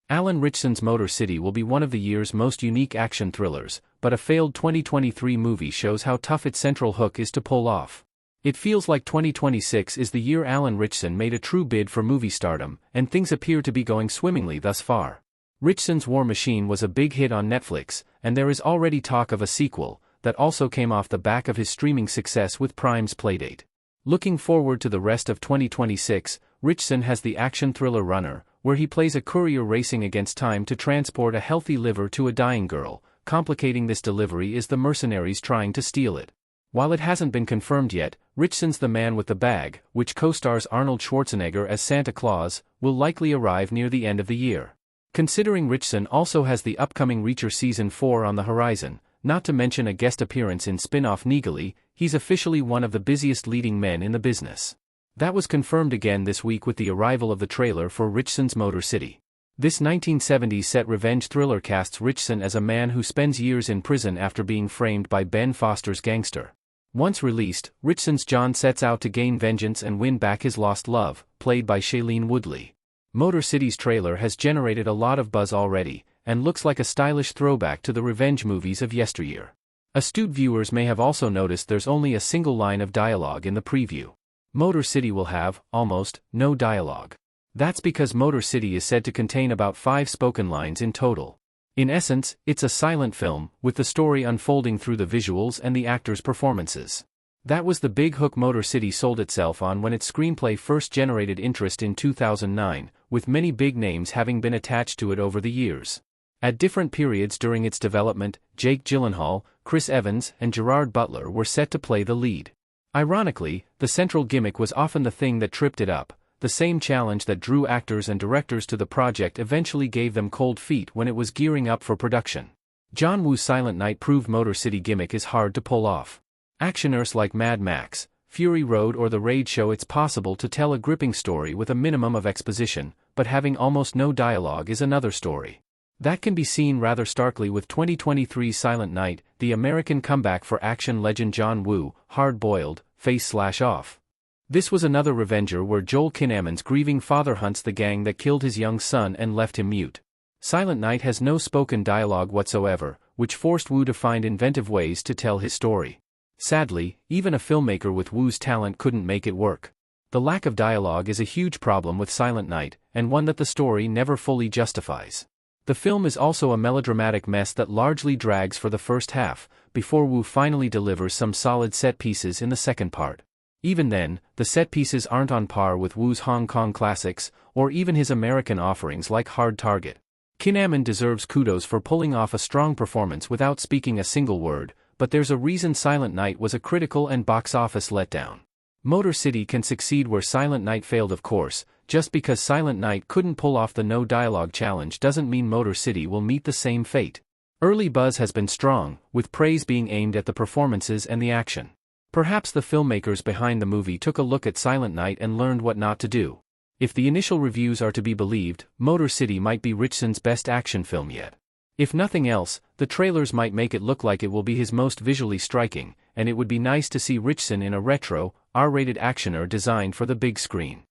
Alan Ritchson's Motor City will be one of the year's most unique action thrillers, but a failed 2023 movie shows how tough its central hook is to pull off. It feels like 2026 is the year Alan Ritchson made a true bid for movie stardom, and things appear to be going swimmingly thus far. Ritchson's War Machine was a big hit on Netflix, and there is already talk of a sequel, that also came off the back of his streaming success with Prime's Playdate. Looking forward to the rest of 2026, Ritchson has the action thriller Runner, where he plays a courier racing against time to transport a healthy liver to a dying girl. Complicating this delivery is the mercenaries trying to steal it. While it hasn't been confirmed yet, Ritchson's The Man with the Bag, which co-stars Arnold Schwarzenegger as Santa Claus, will likely arrive near the end of the year. Considering Ritchson also has the upcoming Reacher Season 4 on the horizon, not to mention a guest appearance in spin-off Negally, he's officially one of the busiest leading men in the business. That was confirmed again this week with the arrival of the trailer for Ritchson's Motor City. This 1970s-set revenge thriller casts Ritchson as a man who spends years in prison after being framed by Ben Foster's gangster. Once released, Ritchson's John sets out to gain vengeance and win back his lost love, played by Shailene Woodley. Motor City's trailer has generated a lot of buzz already, and looks like a stylish throwback to the revenge movies of yesteryear. Astute viewers may have also noticed there's only a single line of dialogue in the preview. Motor City will have, almost, no dialogue. That's because Motor City is said to contain about 5 spoken lines in total. In essence, it's a silent film, with the story unfolding through the visuals and the actors' performances. That was the big hook Motor City sold itself on when its screenplay first generated interest in 2009, with many big names having been attached to it over the years. At different periods during its development, Jake Gyllenhaal, Chris Evans, and Gerard Butler were set to play the lead. Ironically, the central gimmick was often the thing that tripped it up. The same challenge that drew actors and directors to the project eventually gave them cold feet when it was gearing up for production. John Woo's Silent Night proved Motor City gimmick is hard to pull off. Actioners like Mad Max, Fury Road or The Raid show it's possible to tell a gripping story with a minimum of exposition, but having almost no dialogue is another story. That can be seen rather starkly with 2023's Silent Night, the American comeback for action legend John Woo, Hard-Boiled, Face/Off. This was another revenger where Joel Kinnaman's grieving father hunts the gang that killed his young son and left him mute. Silent Night has no spoken dialogue whatsoever, which forced Woo to find inventive ways to tell his story. Sadly, even a filmmaker with Woo's talent couldn't make it work. The lack of dialogue is a huge problem with Silent Night, and one that the story never fully justifies. The film is also a melodramatic mess that largely drags for the first half, before Woo finally delivers some solid set pieces in the second part. Even then, the set pieces aren't on par with Woo's Hong Kong classics, or even his American offerings like Hard Target. Kinnaman deserves kudos for pulling off a strong performance without speaking a single word, but there's a reason Silent Night was a critical and box office letdown. Motor City can succeed where Silent Night failed, of course. Just because Silent Night couldn't pull off the no dialogue challenge doesn't mean Motor City will meet the same fate. Early buzz has been strong, with praise being aimed at the performances and the action. Perhaps the filmmakers behind the movie took a look at Silent Night and learned what not to do. If the initial reviews are to be believed, Motor City might be Ritchson's best action film yet. If nothing else, the trailers might make it look like it will be his most visually striking, and it would be nice to see Ritchson in a retro, R-rated actioner designed for the big screen.